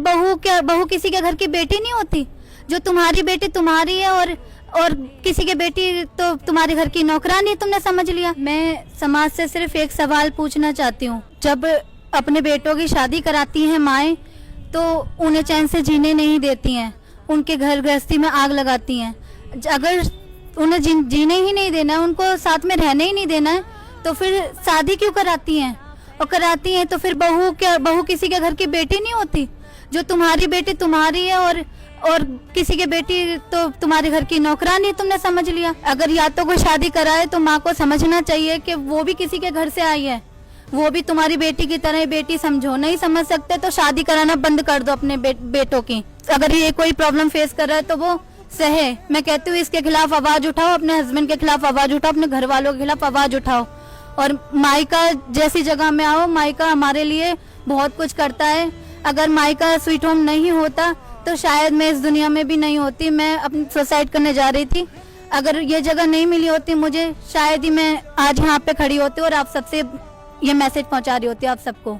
बहू किसी के घर की बेटी नहीं होती? जो तुम्हारी बेटी तुम्हारी है और किसी की बेटी तो तुम्हारे घर की नौकरानी, तुमने समझ लिया। मैं समाज से सिर्फ एक सवाल पूछना चाहती हूँ, जब अपने बेटों की शादी कराती हैं माएँ तो उन्हें चैन से जीने नहीं देती हैं, उनके घर गृहस्थी में आग लगाती हैं। अगर उन्हें जीने ही नहीं देना है, उनको साथ में रहने ही नहीं देना है, तो फिर शादी क्यों कराती हैं? और कराती हैं तो फिर बहू किसी के घर की बेटी नहीं होती? जो तुम्हारी बेटी तुम्हारी है और किसी की बेटी तो तुम्हारे घर की नौकरानी, तुमने समझ लिया। अगर या तो कोई शादी कराए तो माँ को समझना चाहिए कि वो भी किसी के घर से आई है, वो भी तुम्हारी बेटी की तरह बेटी समझो। नहीं समझ सकते तो शादी कराना बंद कर दो अपने बेटों की। अगर ये कोई प्रॉब्लम फेस कर रहा है तो वो सहे। मैं कहती हूँ इसके खिलाफ आवाज उठाओ, अपने हस्बैंड के खिलाफ आवाज उठाओ, अपने घर वालों के खिलाफ आवाज उठाओ और मायका जैसी जगह में आओ। मायका हमारे लिए बहुत कुछ करता है। अगर मायका स्वीट होम नहीं होता तो शायद मैं इस दुनिया में भी नहीं होती। मैं अपनी सुसाइड करने जा रही थी। अगर ये जगह नहीं मिली होती मुझे, शायद ही मैं आज यहाँ पे खड़ी होती और आप सबसे ये मैसेज पहुँचा रही होती आप सबको।